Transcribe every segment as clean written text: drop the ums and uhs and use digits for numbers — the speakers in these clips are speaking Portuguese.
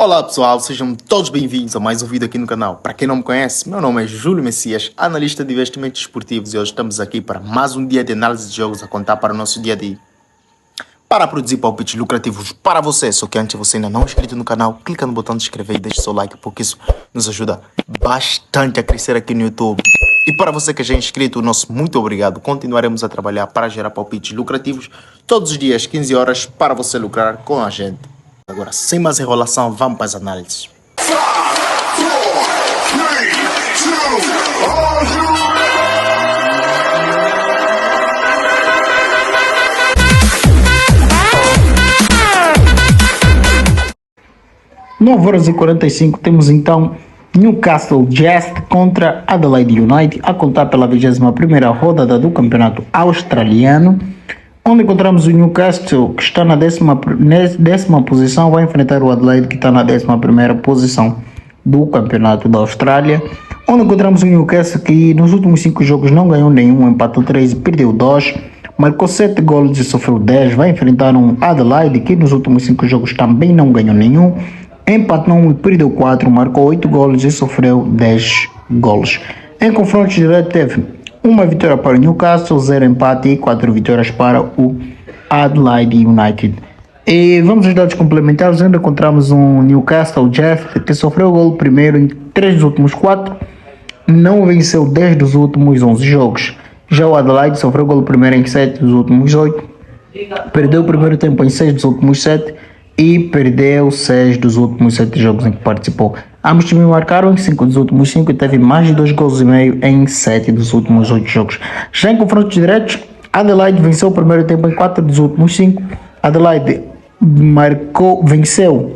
Olá pessoal, sejam todos bem-vindos a mais um vídeo aqui no canal. Para quem não me conhece, meu nome é Júlio Messias, analista de investimentos esportivos, e hoje estamos aqui para mais um dia de análise de jogos a contar para o nosso dia a dia. Para produzir palpites lucrativos para você, só que antes você ainda não é inscrito no canal, clica no botão de inscrever e deixe seu like, porque isso nos ajuda bastante a crescer aqui no YouTube. E para você que já é inscrito, nosso muito obrigado. Continuaremos a trabalhar para gerar palpites lucrativos todos os dias, 15 horas, para você lucrar com a gente. Agora, sem mais enrolação, vamos para as análises. Nove horas e 45 temos então Newcastle Jazz contra Adelaide United a contar pela 21ª rodada do campeonato australiano, onde encontramos o Newcastle, que está na décima posição, vai enfrentar o Adelaide, que está na 11ª posição do campeonato da Austrália, onde encontramos o Newcastle, que nos últimos 5 jogos não ganhou nenhum, empatou 3 e perdeu 2, marcou 7 golos e sofreu 10, vai enfrentar um Adelaide, que nos últimos 5 jogos também não ganhou nenhum, empatou 1 e perdeu 4, marcou 8 golos e sofreu 10 golos. Em confronto direto teve uma vitória para o Newcastle, 0 empate e 4 vitórias para o Adelaide United. E vamos aos dados complementares, onde encontramos um Newcastle Jazz que sofreu o gol primeiro em 3 dos últimos 4, não venceu 10 dos últimos 11 jogos. Já o Adelaide sofreu o gol primeiro em 7 dos últimos 8, perdeu o primeiro tempo em 6 dos últimos 7 e perdeu 6 dos últimos 7 jogos em que participou. Ambos times marcaram em 5 dos últimos 5 e teve mais de 2 gols e meio em 7 dos últimos 8 jogos. Já em confrontos diretos, Adelaide venceu o primeiro tempo em 4 dos últimos 5. Adelaide venceu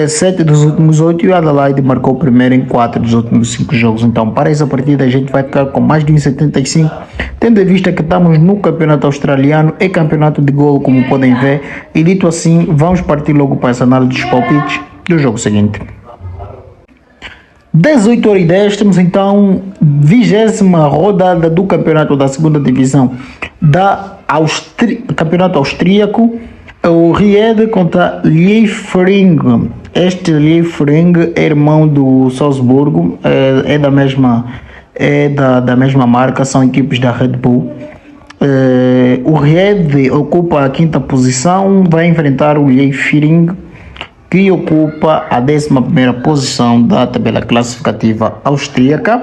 7 dos últimos 8 e o Adelaide marcou o primeiro em 4 dos últimos 5 jogos. Então, para essa partida a gente vai ficar com mais de 1,75, tendo em vista que estamos no campeonato australiano e campeonato de golo, como podem ver. E dito assim, vamos partir logo para essa análise dos palpites do jogo seguinte. 18h10, temos então 20ª rodada do campeonato da segunda divisão da campeonato austríaco, o Ried contra Liefering. Este Liefering é irmão do Salzburgo, é da mesma marca, são equipes da Red Bull. O Ried ocupa a 5ª posição, vai enfrentar o Liefering, que ocupa a 11ª posição da tabela classificativa austríaca,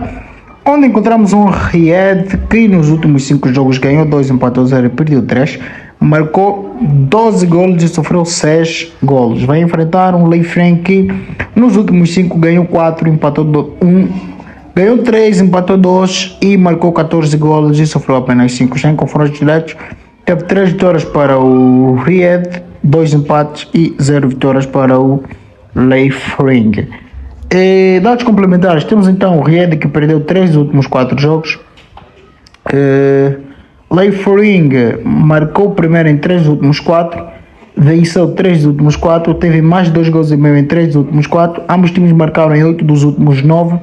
onde encontramos um Ried que nos últimos 5 jogos ganhou 2, empatou 0 e perdeu 3, marcou 12 golos e sofreu 6 golos. Vai enfrentar um Liefering que nos últimos 5 ganhou 4, empatou 1, ganhou 3, empatou 2 e marcou 14 golos e sofreu apenas 5. Já em confrontos diretos, teve 3 vitórias para o Ried, 2 empates e 0 vitórias para o Liefering. Dados complementares, temos então o Ried, que perdeu 3 dos últimos 4 jogos. Liefering marcou primeiro em 3 dos últimos 4, venceu 3 dos últimos 4, teve mais de 2 gols e meio em 3 dos últimos 4, ambos times marcaram em 8 dos últimos 9.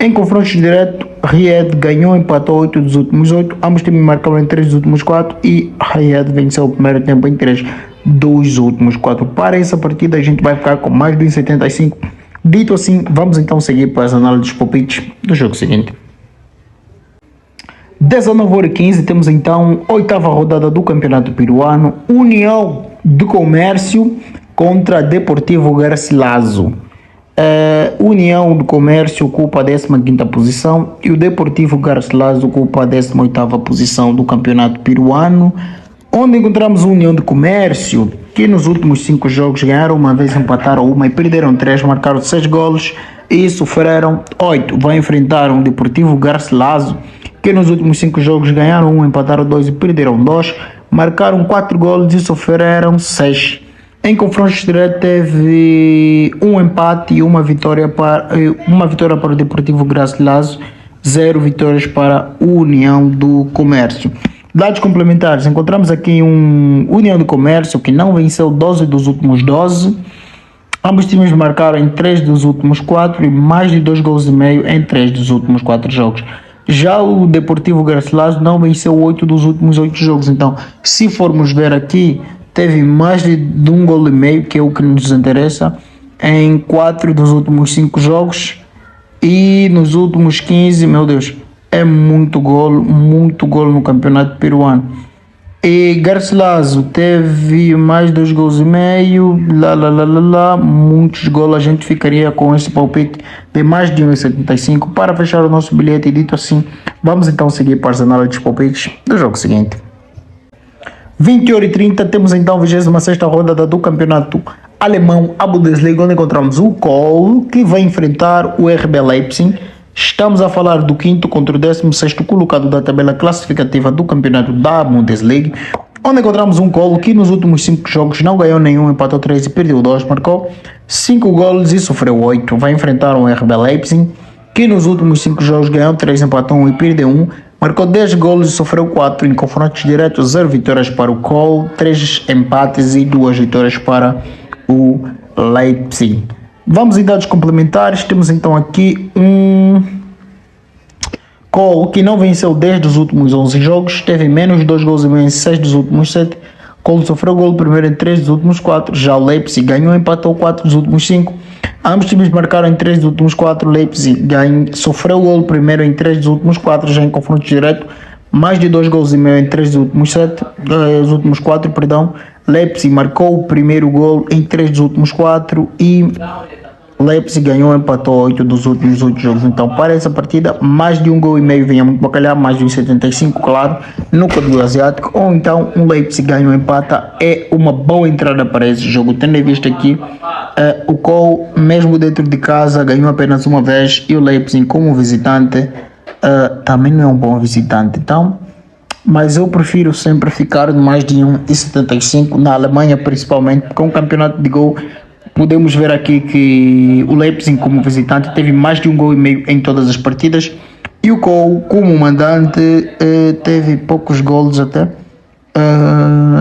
Em confrontos diretos, Ried ganhou, empatou 8 dos últimos 8, ambos times marcaram em 3 dos últimos 4 e Ried venceu o primeiro tempo em 3 dos últimos 4. Para essa partida a gente vai ficar com mais de 1,75. Dito assim, vamos então seguir para as análises dos palpites do jogo seguinte. 19h15, temos então 8ª rodada do campeonato peruano, União do Comércio contra Deportivo Garcilaso. União do Comércio ocupa a 15ª posição e o Deportivo Garcilaso ocupa a 18ª posição do campeonato peruano, onde encontramos a União do Comércio, que nos últimos 5 jogos ganharam uma vez, empataram 1 e perderam 3, marcaram 6 golos e sofreram 8. Vai enfrentar um Deportivo Garcilaso, que nos últimos 5 jogos ganharam 1, empataram 2 e perderam 2, marcaram 4 golos e sofreram 6. Em confrontos diretos teve um empate e uma vitória para o Deportivo Garcilaso, 0 vitórias para a União do Comércio. Dados complementares, encontramos aqui um União do Comércio que não venceu 12 dos últimos 12. Ambos times marcaram em 3 dos últimos 4 e mais de 2 gols e meio em 3 dos últimos 4 jogos. Já o Deportivo Garcilaso não venceu 8 dos últimos 8 jogos. Então, se formos ver aqui, teve mais de 1 gol e meio, que é o que nos interessa, em 4 dos últimos 5 jogos e nos últimos 15, meu Deus, é muito gol no campeonato peruano. E Garcilaso teve mais 2 gols e meio, muitos gols. A gente ficaria com esse palpite de mais de 1,75 para fechar o nosso bilhete. E dito assim, vamos então seguir para as análises dos palpites do jogo seguinte. 20h30 temos então a 26ª rodada do campeonato alemão, a Bundesliga, onde encontramos o Köln, que vai enfrentar o RB Leipzig. Estamos a falar do 5º contra o 16º colocado da tabela classificativa do campeonato da Bundesliga, onde encontramos um Köln que nos últimos 5 jogos não ganhou nenhum, empatou 3 e perdeu 2, marcou 5 golos e sofreu 8. Vai enfrentar o RB Leipzig, que nos últimos 5 jogos ganhou 3, empatou 1 e perdeu 1, marcou 10 golos e sofreu 4 em confrontos diretos, 0 vitórias para o Köln, 3 empates e 2 vitórias para o Leipzig. Vamos em dados complementares. Temos então aqui um Köln que não venceu 10 dos últimos 11 jogos, teve menos 2 gols e meio em 6 dos últimos 7. Köln sofreu gol primeiro em 3 dos últimos 4, já o Leipzig ganhou e empatou 4 dos últimos 5. Ambos times marcaram em 3 dos últimos 4, Leipzig sofreu gol primeiro em 3 dos últimos 4, já em confronto direto, mais de 2 gols e meio em 3 dos últimos 4, perdão. Leipzig marcou o primeiro gol em 3 dos últimos 4 e Leipzig ganhou e empatou 8 dos últimos 8 jogos. Então, para essa partida, mais de 1 gol e meio vinha muito bacalhau, mais de 1,75, claro, no código asiático. Ou então, um Leipzig ganhou e empata é uma boa entrada para esse jogo. Tendo em vista aqui, o Köln, mesmo dentro de casa, ganhou apenas uma vez e o Leipzig, como visitante, também não é um bom visitante. Então, mas eu prefiro sempre ficar mais de 1,75 na Alemanha, principalmente com o campeonato de gol. Podemos ver aqui que o Leipzig, como visitante, teve mais de 1 gol e meio em todas as partidas e o Köln, como mandante, teve poucos golos até.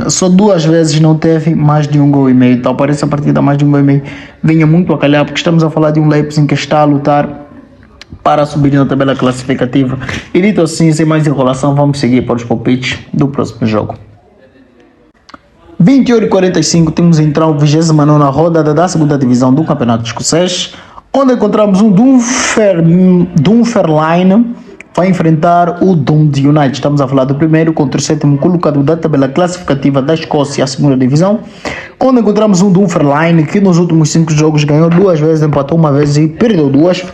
Só 2 vezes não teve mais de 1 gol e meio. Então, para essa partida, mais de 1 gol e meio vinha muito a calhar, porque estamos a falar de um Leipzig que está a lutar para subir na tabela classificativa. E dito assim, sem mais enrolação, vamos seguir para os palpites do próximo jogo. 20h45 temos então a 29ª rodada da segunda divisão do campeonato escocês, onde encontramos um Dunfermline vai enfrentar o Dundee United. Estamos a falar do primeiro contra o 7º colocado da tabela classificativa da Escócia, a segunda divisão, onde encontramos um Dunfermline que nos últimos 5 jogos ganhou 2 vezes, empatou 1 vez e perdeu 2.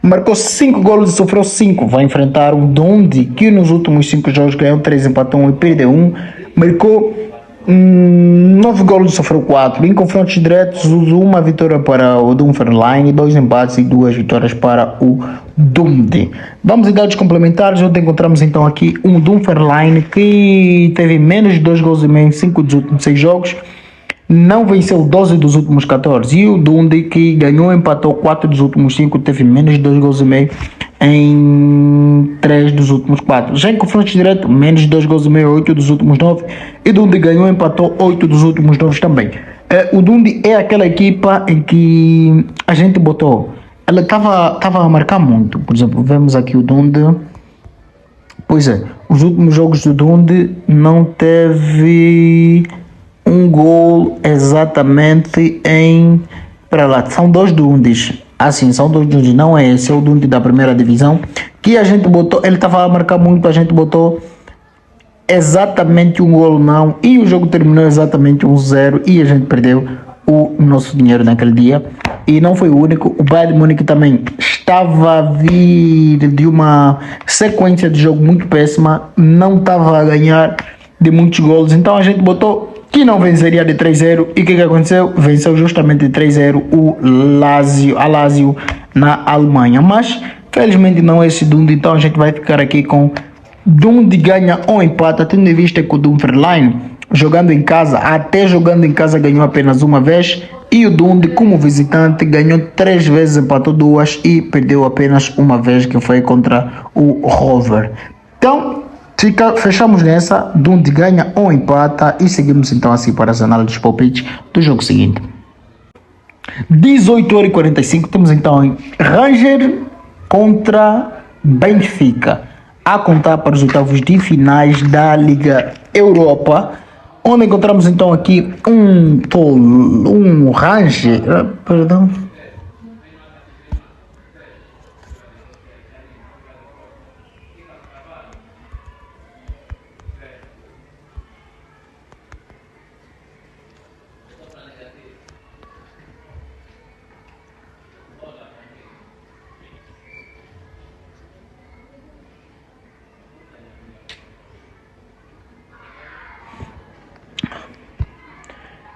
Marcou 5 golos e sofreu 5. Vai enfrentar o Dundee, que nos últimos 5 jogos ganhou 3, empatou 1 e perdeu 1. Marcou 9 golos e sofreu 4. Em confrontos diretos, uma vitória para o Dunfermline, 2 empates e 2 vitórias para o Dundee. Vamos em dados complementares, onde encontramos então aqui um Dunfermline que teve menos de 2 gols e meio em 5 dos últimos 6 jogos. Não venceu 12 dos últimos 14. E o Dundee, que ganhou e empatou 4 dos últimos 5, teve menos de 2 gols e meio em 3 dos últimos 4. Já em confrontos direto, menos de 2 gols e meio, 8 dos últimos 9. E o Dundee ganhou e empatou 8 dos últimos 9 também. O Dundee é aquela equipa em que a gente botou. Ela estava a marcar muito. Por exemplo, vemos aqui o Dundee. Pois é, os últimos jogos do Dundee não teve um gol exatamente em... Para lá, são 2 Dundies. Assim, são 2 Dundies, não é esse, é o Dundee da primeira divisão. Que a gente botou, ele estava a marcar muito, a gente botou exatamente um gol não. E o jogo terminou exatamente 1-0 e a gente perdeu o nosso dinheiro naquele dia. E não foi o único, o Bayern Munique também estava a vir de uma sequência de jogo muito péssima. Não estava a ganhar de muitos gols, então a gente botou que não venceria de 3-0 e o que aconteceu? Venceu justamente de 3-0 o Lazio na Alemanha, mas felizmente não é esse Dundee, então a gente vai ficar aqui com Dundee ganha ou empata, tendo em vista que o Dunfermline jogando em casa ganhou apenas 1 vez e o Dundee como visitante ganhou 3 vezes, empatou 2 e perdeu apenas 1 vez, que foi contra o Rover. Então fechamos nessa, Dundee ganha ou empata e seguimos então assim para as análises dos palpites do jogo seguinte. 18h45 temos então Rangers contra Benfica, a contar para os oitavos de finais da Liga Europa, onde encontramos então aqui um Range, perdão.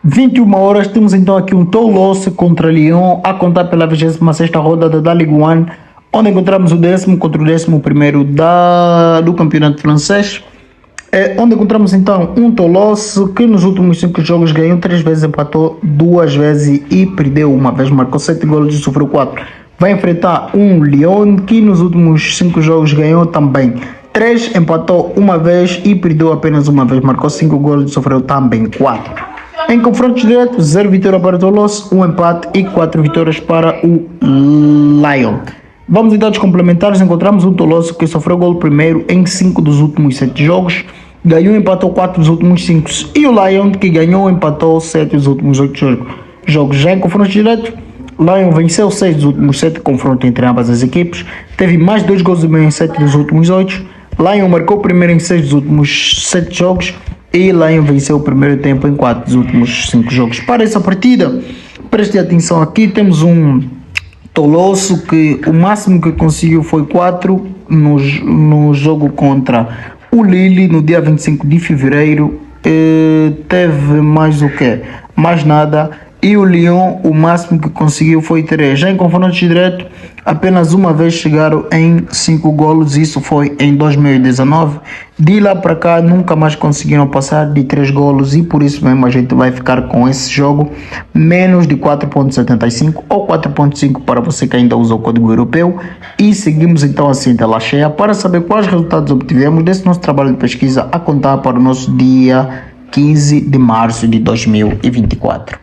(21 horas) temos então aqui um Toulouse contra Lyon a contar pela 26ª rodada da Ligue 1, onde encontramos o 10º contra o 11º do campeonato francês, onde encontramos então um Toulouse que nos últimos 5 jogos ganhou 3 vezes, empatou 2 vezes e perdeu uma vez, marcou 7 golos e sofreu 4. Vai enfrentar um Lyon que nos últimos 5 jogos ganhou também 3, empatou uma vez e perdeu apenas uma vez, marcou 5 golos e sofreu também 4. Em confrontos diretos, 0 vitória para o Toulouse, 1 empate e 4 vitórias para o Lyon. Vamos em dados complementares, encontramos um Toulouse que sofreu gol primeiro em 5 dos últimos 7 jogos, ganhou e empatou 4 dos últimos 5, e o Lyon que ganhou e empatou 7 dos últimos 8 jogos. Já em confrontos diretos, Lyon venceu 6 dos últimos 7 confrontos entre ambas as equipes, teve mais 2 gols e meio em 7 dos últimos 8, Lyon marcou primeiro em 6 dos últimos 7 jogos, e Lyon venceu o primeiro tempo em 4 dos últimos 5 jogos. Para essa partida, preste atenção aqui, temos um Toulouse que o máximo que conseguiu foi 4 no jogo contra o Lille no dia 25 de fevereiro. Teve mais o quê? Mais nada. E o Lyon, o máximo que conseguiu foi 3. Já em confrontos direto, apenas uma vez chegaram em 5 golos, isso foi em 2019. De lá para cá, nunca mais conseguiram passar de 3 golos e por isso mesmo a gente vai ficar com esse jogo menos de 4.75 ou 4.5 para você que ainda usa o código europeu. E seguimos então assim, tela cheia, para saber quais resultados obtivemos desse nosso trabalho de pesquisa a contar para o nosso dia 15 de março de 2024.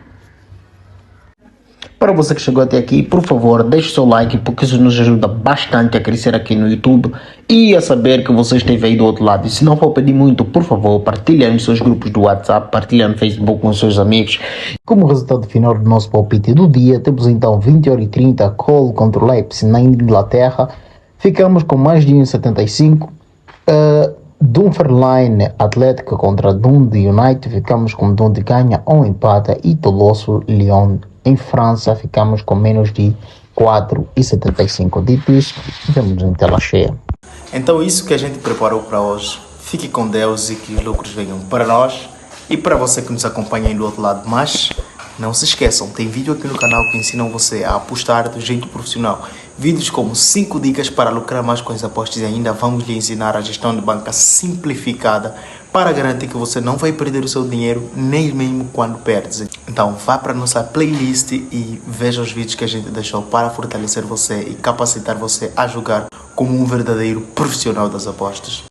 Para você que chegou até aqui, por favor, deixe seu like, porque isso nos ajuda bastante a crescer aqui no YouTube e a saber que você esteve aí do outro lado. E se não for pedir muito, por favor, partilhe nos seus grupos do WhatsApp, partilhe no Facebook com os seus amigos. Como resultado final do nosso palpite do dia, temos então 20h30 Cole contra o Leipzig na Inglaterra. Ficamos com mais de 1,75. Dunfermline Atlético contra Dundee United, ficamos com Dundee ganha ou empata, e Toulouse Lyon em França, ficamos com menos de 4,75. Dito isso, vemos em tela cheia. Então isso que a gente preparou para hoje. Fique com Deus e que os lucros venham para nós e para você que nos acompanha aí do outro lado. Mas não se esqueçam, tem vídeo aqui no canal que ensinam você a apostar do jeito profissional. Vídeos como 5 dicas para lucrar mais com as apostas, e ainda vamos lhe ensinar a gestão de banca simplificada para garantir que você não vai perder o seu dinheiro nem mesmo quando perde. Então vá para a nossa playlist e veja os vídeos que a gente deixou para fortalecer você e capacitar você a jogar como um verdadeiro profissional das apostas.